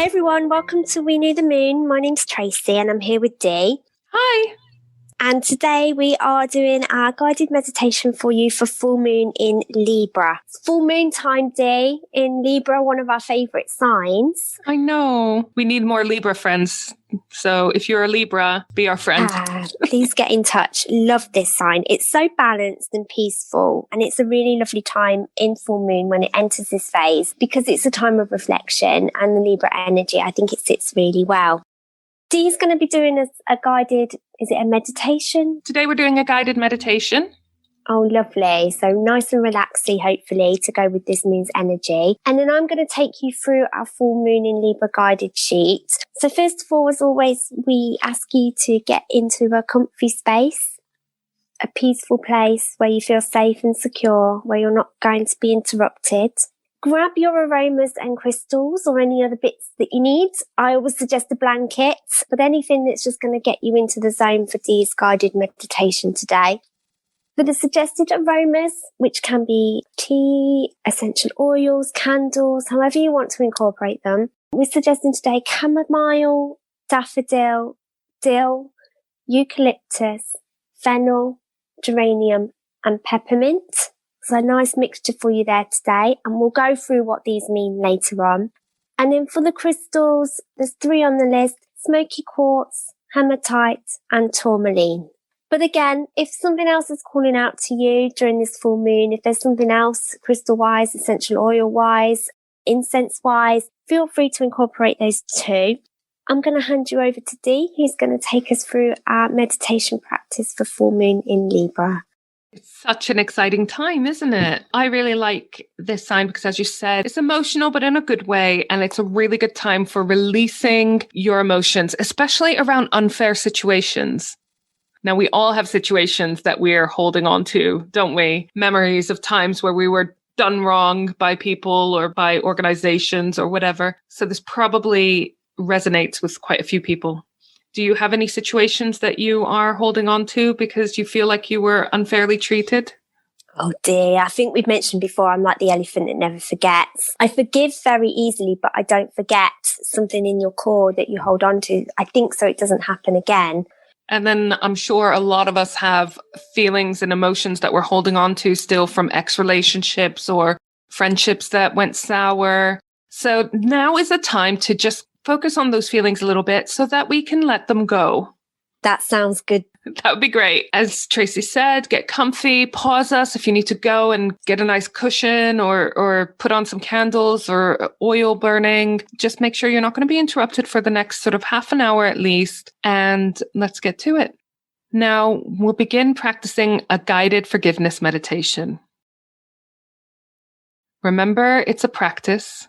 Hi everyone, welcome to We Knew the Moon. My name's Tracey and I'm here with Dee. Hi. And today we are doing our guided meditation for you for full moon in Libra. Full moon time, Dee, in Libra, one of our favourite signs. I know. We need more Libra friends. So if you're a Libra, be our friend. Please get in touch. Love this sign. It's so balanced and peaceful. And it's a really lovely time in full moon when it enters this phase because it's a time of reflection and the Libra energy. I think it sits really well. Dee's going to be doing a guided, is it a meditation? Today we're doing a guided meditation. Oh, lovely. So nice and relaxy, hopefully, to go with this moon's energy. And then I'm going to take you through our full moon in Libra guided sheet. So first of all, as always, we ask you to get into a comfy space, a peaceful place where you feel safe and secure, where you're not going to be interrupted. Grab your aromas and crystals or any other bits that you need. I always suggest a blanket, but anything that's just going to get you into the zone for Dee's guided meditation today. For the suggested aromas, which can be tea, essential oils, candles, however you want to incorporate them, we're suggesting today chamomile, daffodil, dill, eucalyptus, fennel, geranium, and peppermint. So a nice mixture for you there today, and we'll go through what these mean later on. And then for the crystals, there's 3 on the list: smoky quartz, hematite, and tourmaline. But again, if something else is calling out to you during this full moon, if there's something else crystal-wise, essential oil-wise, incense-wise, feel free to incorporate those too. I'm going to hand you over to Dee, who's going to take us through our meditation practice for full moon in Libra. It's such an exciting time, isn't it? I really like this sign because, as you said, it's emotional, but in a good way. And it's a really good time for releasing your emotions, especially around unfair situations. Now, we all have situations that we're holding on to, don't we? Memories of times where we were done wrong by people or by organizations or whatever. So this probably resonates with quite a few people. Do you have any situations that you are holding on to because you feel like you were unfairly treated? Oh dear, I think we've mentioned before, I'm like the elephant that never forgets. I forgive very easily, but I don't forget something in your core that you hold on to. I think so it doesn't happen again. And then I'm sure a lot of us have feelings and emotions that we're holding on to still from ex-relationships or friendships that went sour. So now is the time to just focus on those feelings a little bit so that we can let them go. That sounds good. That would be great. As Tracey said, get comfy, pause us if you need to go and get a nice cushion or put on some candles or oil burning. Just make sure you're not going to be interrupted for the next sort of half an hour at least. And let's get to it. Now we'll begin practicing a guided forgiveness meditation. Remember, it's a practice.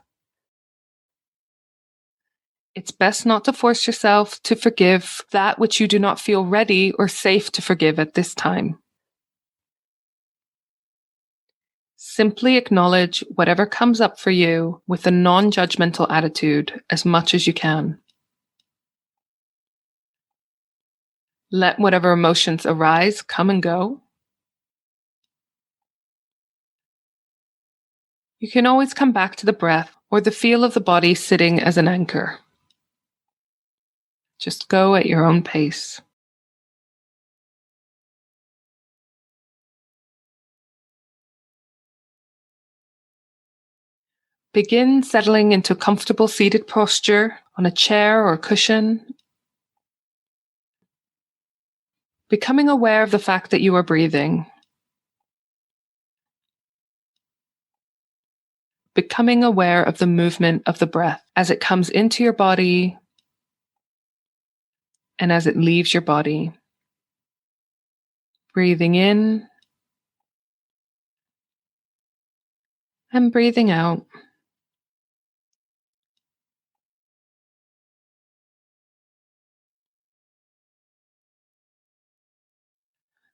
It's best not to force yourself to forgive that which you do not feel ready or safe to forgive at this time. Simply acknowledge whatever comes up for you with a non-judgmental attitude as much as you can. Let whatever emotions arise come and go. You can always come back to the breath or the feel of the body sitting as an anchor. Just go at your own pace. Begin settling into a comfortable seated posture on a chair or cushion. Becoming aware of the fact that you are breathing. Becoming aware of the movement of the breath as it comes into your body and as it leaves your body. Breathing in and breathing out.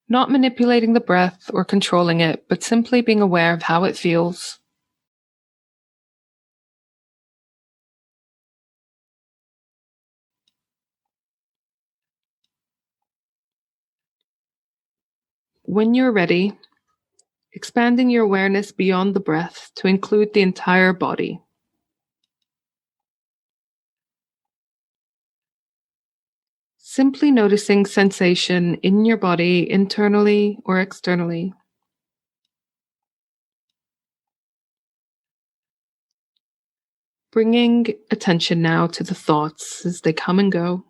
Not manipulating the breath or controlling it, but simply being aware of how it feels. When you're ready, expanding your awareness beyond the breath to include the entire body. Simply noticing sensation in your body, internally or externally. Bringing attention now to the thoughts as they come and go.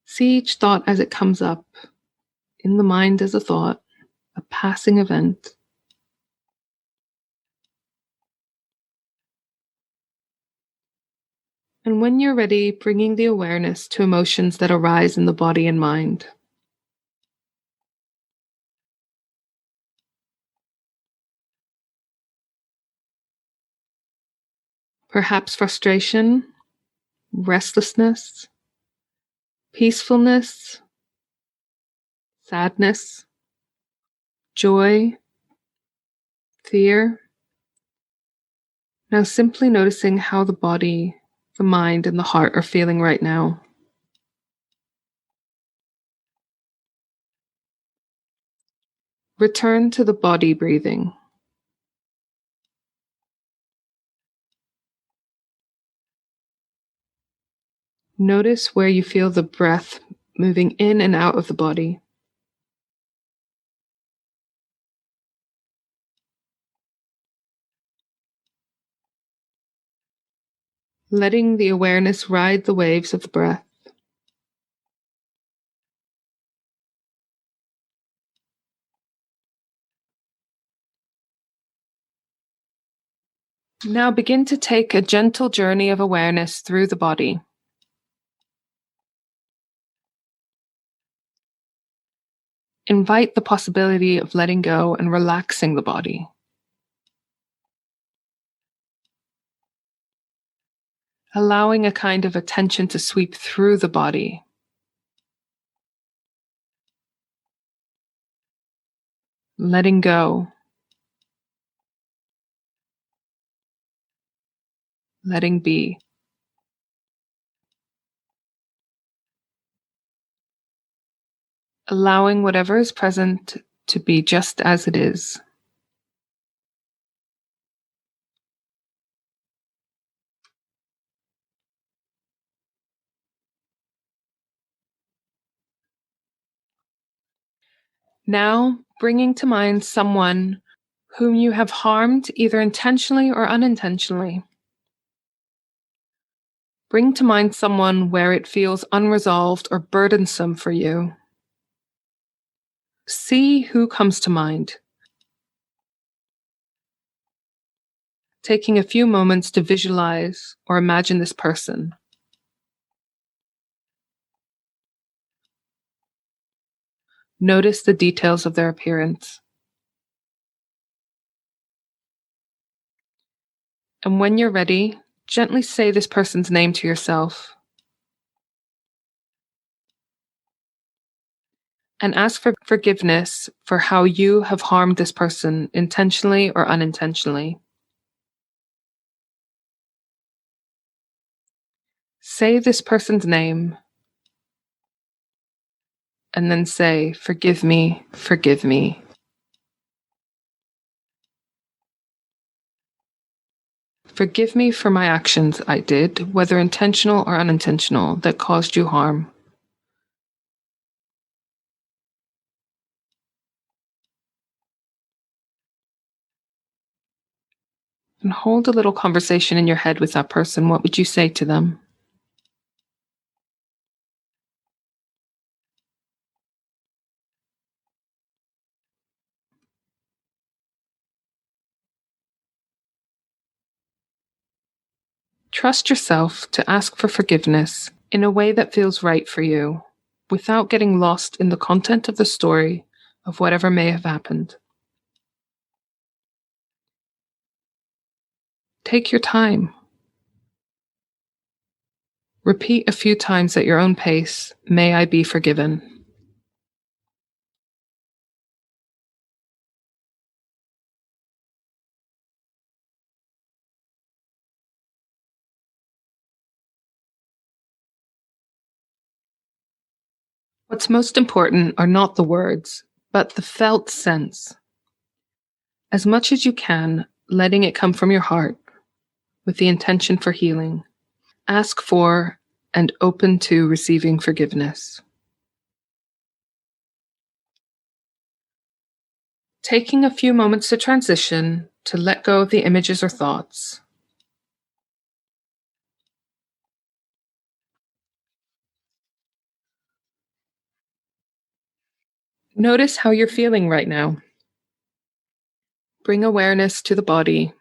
See each thought as it comes up, in the mind as a thought, a passing event. And when you're ready, bringing the awareness to emotions that arise in the body and mind. Perhaps frustration, restlessness, peacefulness, sadness, joy, fear. Now simply noticing how the body, the mind, and the heart are feeling right now. Return to the body breathing. Notice where you feel the breath moving in and out of the body. Letting the awareness ride the waves of the breath. Now begin to take a gentle journey of awareness through the body. Invite the possibility of letting go and relaxing the body. Allowing a kind of attention to sweep through the body. Letting go. Letting be. Allowing whatever is present to be just as it is. Now, bringing to mind someone whom you have harmed either intentionally or unintentionally. Bring to mind someone where it feels unresolved or burdensome for you. See who comes to mind. Taking a few moments to visualize or imagine this person. Notice the details of their appearance. And when you're ready, gently say this person's name to yourself. And ask for forgiveness for how you have harmed this person intentionally or unintentionally. Say this person's name, and then say, "Forgive me, forgive me." Forgive me for my actions I did, whether intentional or unintentional, that caused you harm. And hold a little conversation in your head with that person. What would you say to them? Trust yourself to ask for forgiveness in a way that feels right for you, without getting lost in the content of the story of whatever may have happened. Take your time. Repeat a few times at your own pace, "May I be forgiven." What's most important are not the words, but the felt sense. As much as you can, letting it come from your heart, with the intention for healing. Ask for and open to receiving forgiveness. Taking a few moments to transition, to let go of the images or thoughts. Notice how you're feeling right now. Bring awareness to the body,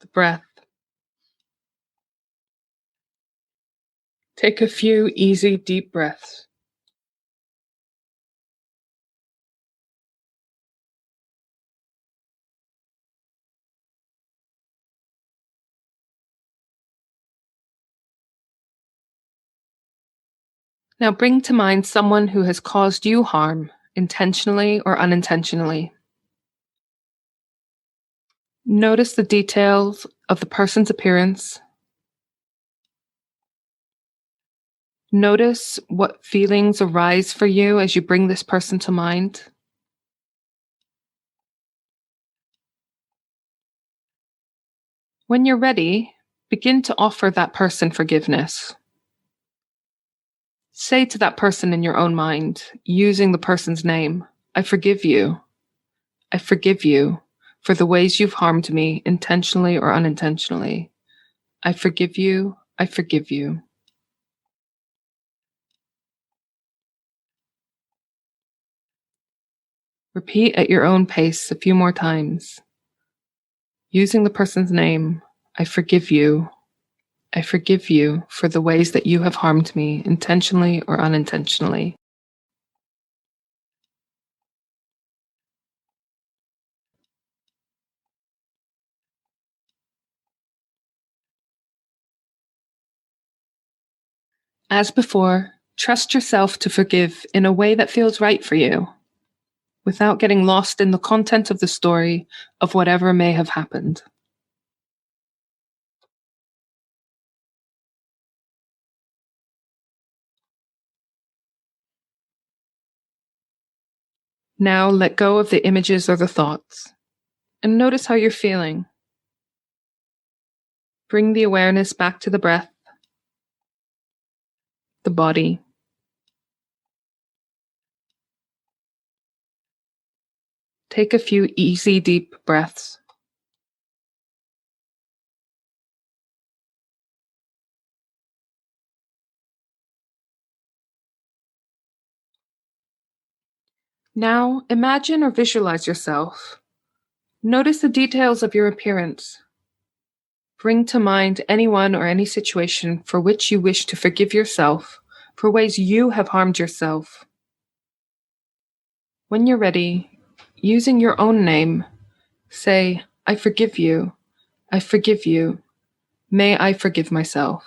the breath. Take a few easy, deep breaths. Now bring to mind someone who has caused you harm, intentionally or unintentionally. Notice the details of the person's appearance. Notice what feelings arise for you as you bring this person to mind. When you're ready, begin to offer that person forgiveness. Say to that person in your own mind, using the person's name, I forgive you. I forgive you for the ways you've harmed me, intentionally or unintentionally. I forgive you. I forgive you. Repeat at your own pace a few more times. Using the person's name, I forgive you. I forgive you for the ways that you have harmed me, intentionally or unintentionally. As before, trust yourself to forgive in a way that feels right for you, without getting lost in the content of the story of whatever may have happened. Now let go of the images or the thoughts, and notice how you're feeling. Bring the awareness back to the breath, the body. Take a few easy, deep breaths. Now imagine or visualize yourself. Notice the details of your appearance. Bring to mind anyone or any situation for which you wish to forgive yourself, for ways you have harmed yourself. When you're ready, using your own name, say, I forgive you. I forgive you. May I forgive myself.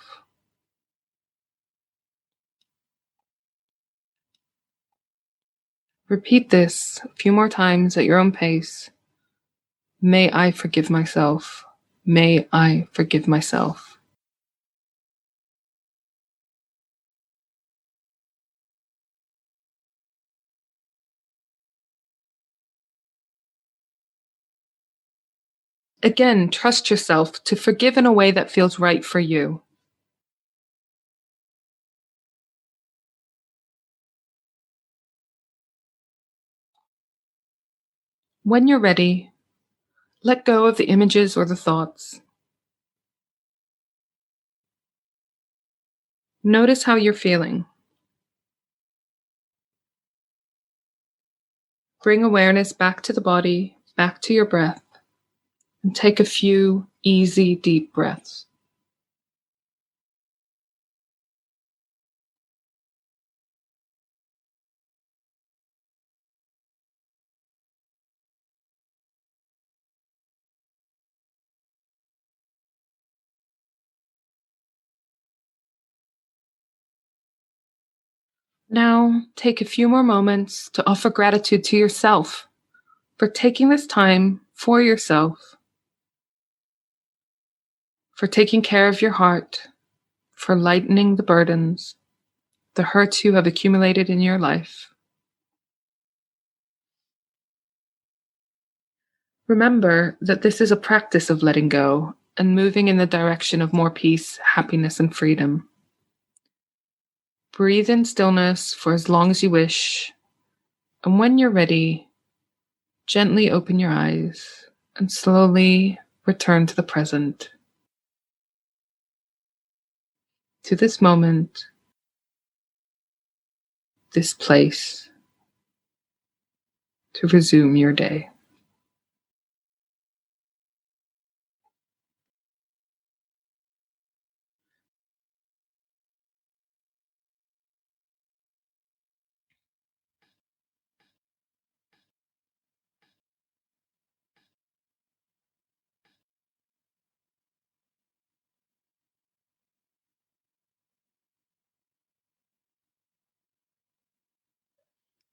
Repeat this a few more times at your own pace. May I forgive myself. May I forgive myself. Again, trust yourself to forgive in a way that feels right for you. When you're ready, let go of the images or the thoughts. Notice how you're feeling. Bring awareness back to the body, back to your breath, and take a few easy, deep breaths. Now, take a few more moments to offer gratitude to yourself for taking this time for yourself, for taking care of your heart, for lightening the burdens, the hurts you have accumulated in your life. Remember that this is a practice of letting go and moving in the direction of more peace, happiness, and freedom. Breathe in stillness for as long as you wish, and when you're ready, gently open your eyes and slowly return to the present, to this moment, this place, to resume your day.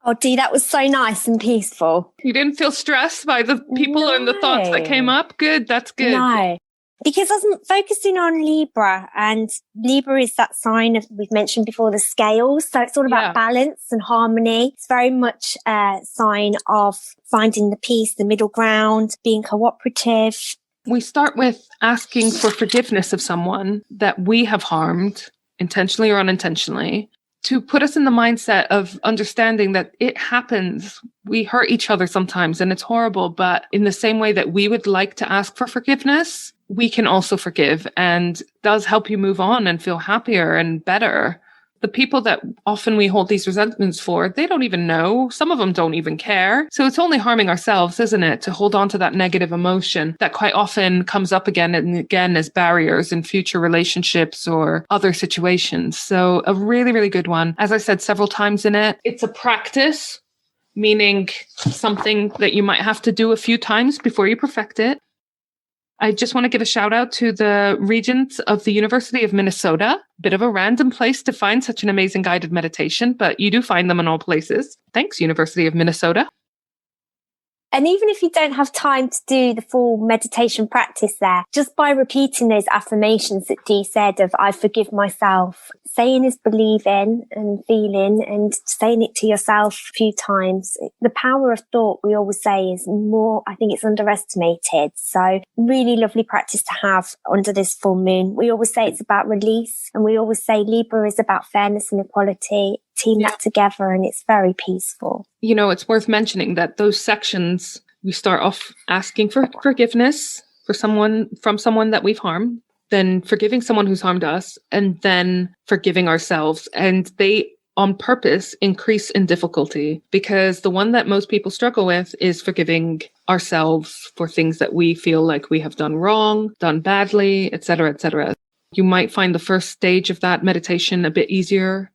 Oh, Dee, that was so nice and peaceful. You didn't feel stressed by the people and the thoughts that came up? Good, that's good. No, because I was focusing on Libra, and Libra is that sign of, we've mentioned before, the scales. So it's all about balance and harmony. It's very much a sign of finding the peace, the middle ground, being cooperative. We start with asking for forgiveness of someone that we have harmed, intentionally or unintentionally, to put us in the mindset of understanding that it happens. We hurt each other sometimes and it's horrible, but in the same way that we would like to ask for forgiveness, we can also forgive, and does help you move on and feel happier and better. The people that often we hold these resentments for, they don't even know. Some of them don't even care. So it's only harming ourselves, isn't it? To hold on to that negative emotion that quite often comes up again and again as barriers in future relationships or other situations. So a really, really good one. As I said several times in it, it's a practice, meaning something that you might have to do a few times before you perfect it. I just want to give a shout out to the regents of the University of Minnesota. Bit of a random place to find such an amazing guided meditation, but you do find them in all places. Thanks, University of Minnesota. And even if you don't have time to do the full meditation practice there, just by repeating those affirmations that Dee said of I forgive myself, saying is believing and feeling and saying it to yourself a few times. The power of thought, we always say, is more, I think it's underestimated. So really lovely practice to have under this full moon. We always say it's about release, and we always say Libra is about fairness and equality. Team that together, and it's very peaceful. You know, it's worth mentioning that those sections, we start off asking for forgiveness for someone, from someone that we've harmed, then forgiving someone who's harmed us, and then forgiving ourselves. And they, on purpose, increase in difficulty, because the one that most people struggle with is forgiving ourselves for things that we feel like we have done wrong, done badly, etc., etc. You might find the first stage of that meditation a bit easier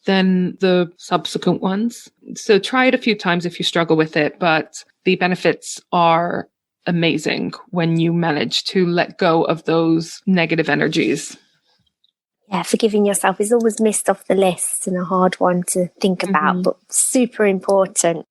than the subsequent ones. So try it a few times if you struggle with it, but the benefits are amazing when you manage to let go of those negative energies. Yeah, forgiving yourself is always missed off the list and a hard one to think about, but super important.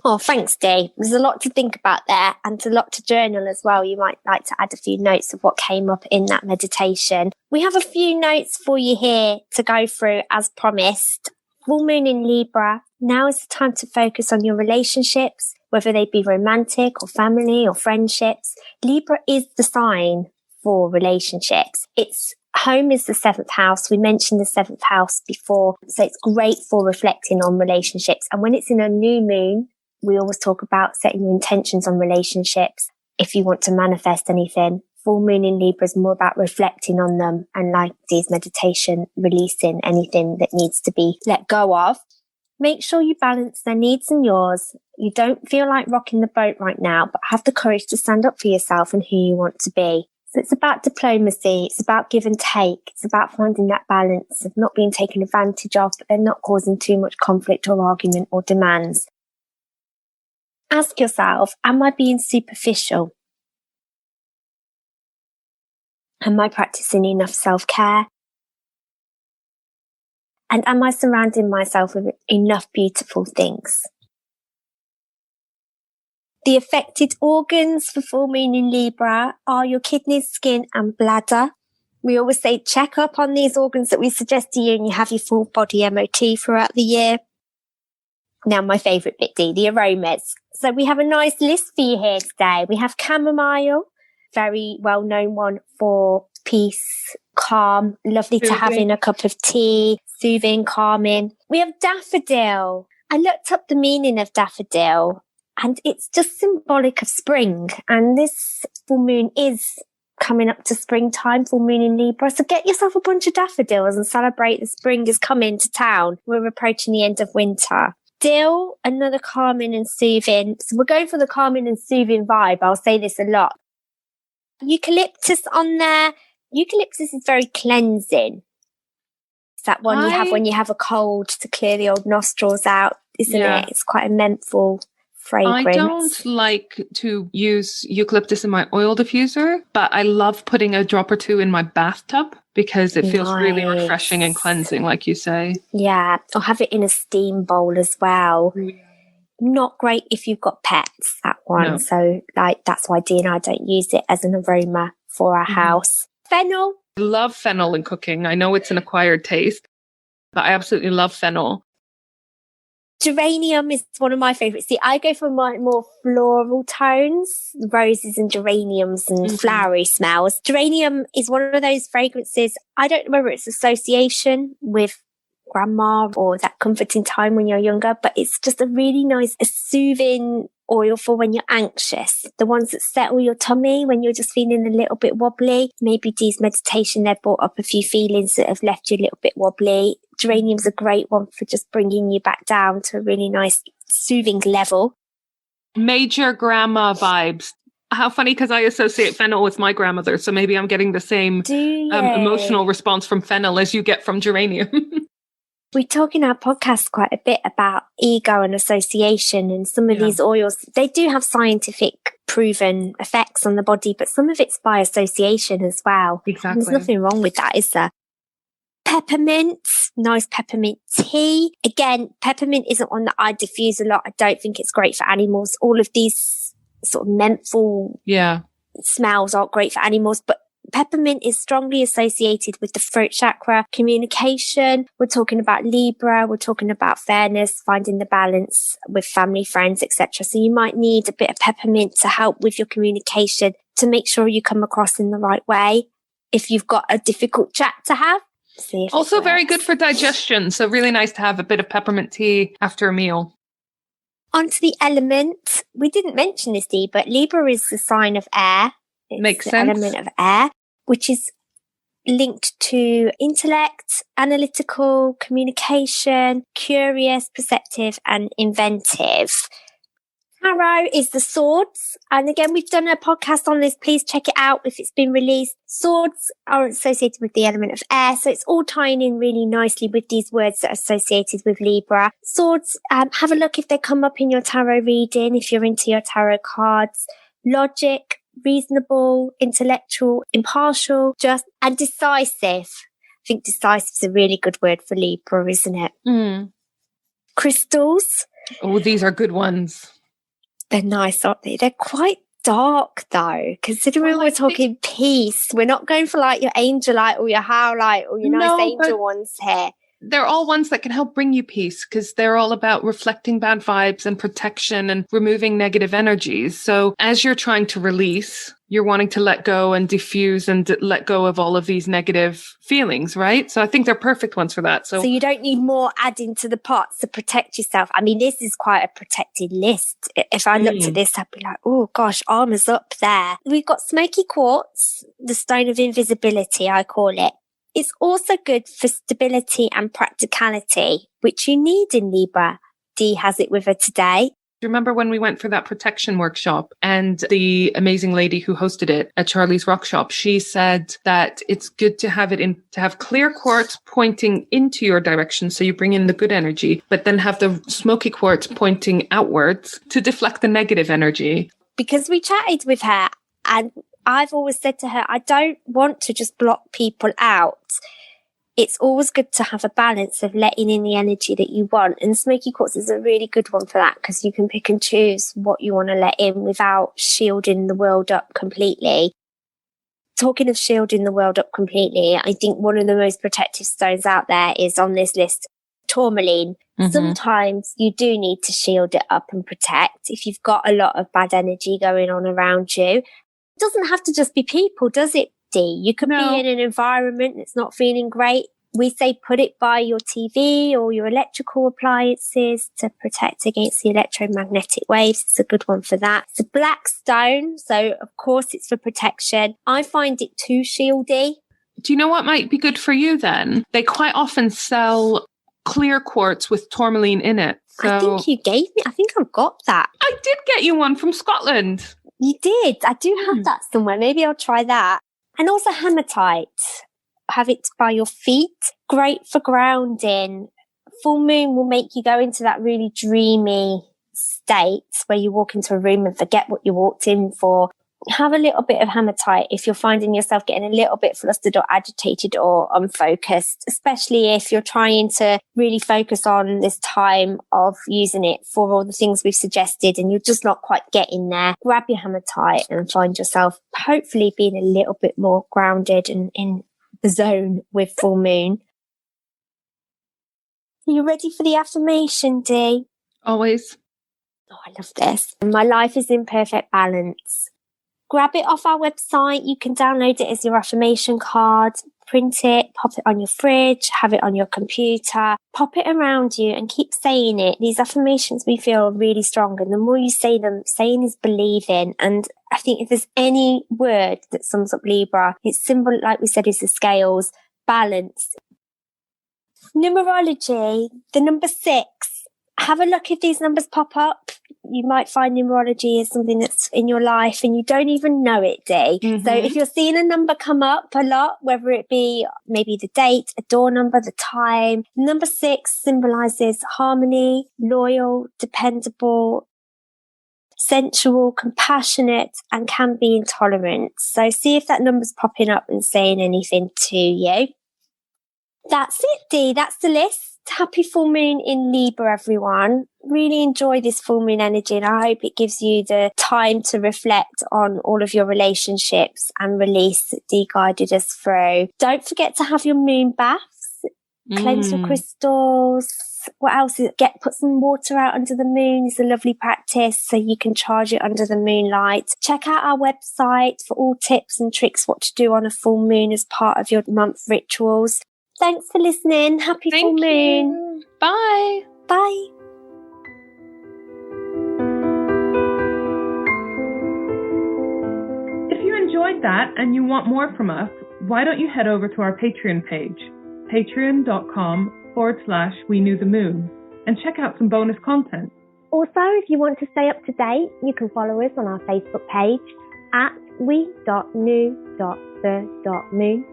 Oh, thanks, Dee. There's a lot to think about there, and a lot to journal as well. You might like to add a few notes of what came up in that meditation. We have a few notes for you here to go through as promised. Full moon in Libra. Now is the time to focus on your relationships, whether they be romantic or family or friendships. Libra is the sign for relationships. Its home is the 7th house. We mentioned the 7th house before. So it's great for reflecting on relationships. And when it's in a new moon, we always talk about setting your intentions on relationships. If you want to manifest anything, full moon in Libra is more about reflecting on them, and like Dee's meditation, releasing anything that needs to be let go of. Make sure you balance their needs and yours. You don't feel like rocking the boat right now, but have the courage to stand up for yourself and who you want to be. So it's about diplomacy. It's about give and take. It's about finding that balance of not being taken advantage of, but then not causing too much conflict or argument or demands. Ask yourself, am I being superficial? Am I practicing enough self-care? And am I surrounding myself with enough beautiful things? The affected organs for full moon in Libra are your kidneys, skin and bladder. We always say check up on these organs that we suggest to you, and you have your full body MOT throughout the year. Now, my favourite bit, Dee, the aromas. So we have a nice list for you here today. We have chamomile, very well-known one for peace, calm, lovely to have in a cup of tea, soothing, calming. We have daffodil. I looked up the meaning of daffodil and it's just symbolic of spring. And this full moon is coming up to springtime, full moon in Libra. So get yourself a bunch of daffodils and celebrate the spring is coming to town. We're approaching the end of winter. Dill, another calming and soothing. So we're going for the calming and soothing vibe. I'll say this a lot. Eucalyptus on there. Eucalyptus is very cleansing. It's that one you have when you have a cold to clear the old nostrils out, isn't it? It's quite a menthol fragrance. I don't like to use eucalyptus in my oil diffuser, but I love putting a drop or two in my bathtub because it feels really refreshing and cleansing, like you say. Yeah, or have it in a steam bowl as well. Not great if you've got pets, that one. No. So that's why Dee and I don't use it as an aroma for our house. Fennel. I love fennel in cooking. I know it's an acquired taste, but I absolutely love fennel. Geranium is one of my favourites. See, I go for more floral tones, roses and geraniums and flowery smells. Geranium is one of those fragrances. I don't remember its association with grandma or that comforting time when you're younger, but it's just a really nice, a soothing oil for when you're anxious. The ones that settle your tummy when you're just feeling a little bit wobbly. Maybe Dee's meditation, they've brought up a few feelings that have left you a little bit wobbly. Geranium's a great one for just bringing you back down to a really nice soothing level. Major grandma vibes. How funny, because I associate fennel with my grandmother, so maybe I'm getting the same emotional response from fennel as you get from geranium. We talk in our podcast quite a bit about ego and association, and some of these oils, they do have scientific proven effects on the body, but some of it's by association as well. Exactly. There's nothing wrong with that, is there? Peppermint, nice peppermint tea. Again, peppermint isn't one that I diffuse a lot. I don't think it's great for animals. All of these sort of menthol smells aren't great for animals, but peppermint is strongly associated with the throat chakra, communication. We're talking about Libra. We're talking about fairness, finding the balance with family, friends, etc. So you might need a bit of peppermint to help with your communication, to make sure you come across in the right way. If you've got a difficult chat to have, see if also very good for digestion. So really nice to have a bit of peppermint tea after a meal. Onto the element. We didn't mention this, Dee, but Libra is the sign of air. It's Makes the sense. Element of air, which is linked to intellect, analytical, communication, curious, perceptive, and inventive. Tarot is the swords. And again, we've done a podcast on this. Please check it out if it's been released. Swords are associated with the element of air. So it's all tying in really nicely with these words that are associated with Libra. Swords, have a look if they come up in your tarot reading, if you're into your tarot cards. Logic, reasonable, intellectual, impartial, just, and decisive. I think decisive is a really good word for Libra, isn't it? Crystals. Oh, these are good ones. They're nice, aren't they? They're quite dark though, considering we're talking peace. We're not going for like your angelite or your howlite or your nice angel ones here. They're all ones that can help bring you peace because they're all about reflecting bad vibes and protection and removing negative energies. So as you're trying to release, you're wanting to let go and diffuse and let go of all of these negative feelings, right? So I think they're perfect ones for that. So you don't need more adding to the pots to protect yourself. I mean, this is quite a protected list. If I looked at this, I'd be like, oh gosh, armor's up there. We've got smoky quartz, the stone of invisibility, I call it. It's also good for stability and practicality, which you need in Libra. Dee has it with her today. Do you remember when we went for that protection workshop and the amazing lady who hosted it at Charlie's Rock Shop, she said that it's good to have to have clear quartz pointing into your direction. So you bring in the good energy, but then have the smoky quartz pointing outwards to deflect the negative energy. Because we chatted with her and I've always said to her, I don't want to just block people out. It's always good to have a balance of letting in the energy that you want. And smoky quartz is a really good one for that because you can pick and choose what you want to let in without shielding the world up completely. Talking of shielding the world up completely, I think one of the most protective stones out there is on this list, tourmaline. Sometimes you do need to shield it up and protect if you've got a lot of bad energy going on around you. It doesn't have to just be people, does it, Dee? You could be in an environment that's not feeling great. We say put it by your TV or your electrical appliances to protect against the electromagnetic waves. It's a good one for that. It's a black stone, so of course it's for protection. I find it too shieldy. Do you know what might be good for you then? They quite often sell clear quartz with tourmaline in it. So I think you gave me, I think I've got that. I did get you one from Scotland. You did. I do have that somewhere. Maybe I'll try that. And also hematite. Have it by your feet. Great for grounding. Full moon will make you go into that really dreamy state where you walk into a room and forget what you walked in for. Have a little bit of hematite if you're finding yourself getting a little bit flustered or agitated or unfocused, especially if you're trying to really focus on this time of using it for all the things we've suggested and you're just not quite getting there. Grab your hematite and find yourself hopefully being a little bit more grounded and in the zone with full moon. Are you ready for the affirmation, Dee? Always. Oh, I love this. My life is in perfect balance. Grab it off our website. You can download it as your affirmation card, print it, pop it on your fridge, have it on your computer, pop it around you and keep saying it. These affirmations we feel are really strong. And the more you say them, saying is believing. And I think if there's any word that sums up Libra, its symbol, like we said, is the scales, balance. Numerology, the number 6. Have a look if these numbers pop up. You might find numerology is something that's in your life and you don't even know it, Dee. So if you're seeing a number come up a lot, whether it be maybe the date, a door number, the time, number 6 symbolizes harmony, loyal, dependable, sensual, compassionate, and can be intolerant. So see if that number's popping up and saying anything to you. That's it, Dee. That's the list. Happy full moon in Libra, everyone. Really enjoy this full moon energy and I hope it gives you the time to reflect on all of your relationships and release that Dee guided us through. Don't forget to have your moon baths, cleanse your crystals. What else? Put some water out under the moon is a lovely practice so you can charge it under the moonlight. Check out our website for all tips and tricks what to do on a full moon as part of your month rituals. Thanks for listening. Happy full moon. You. Bye. Bye. If you enjoyed that and you want more from us, why don't you head over to our Patreon page, patreon.com/We Knew the Moon, and check out some bonus content. Also, if you want to stay up to date, you can follow us on our Facebook page at we.knew.the.moon.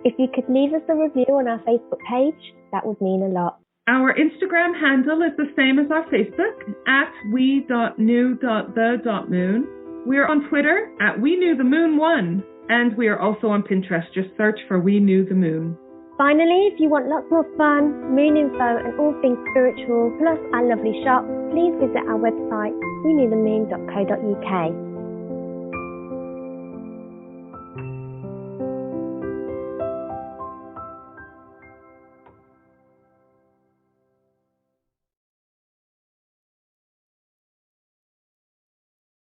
If you could leave us a review on our Facebook page, that would mean a lot. Our Instagram handle is the same as our Facebook, at we.knew.the.moon. We are on Twitter at We Knew the Moon 1, and we are also on Pinterest. Just search for We Knew the Moon. Finally, if you want lots more fun, moon info and all things spiritual, plus our lovely shop, please visit our website, wenewthemoon.co.uk.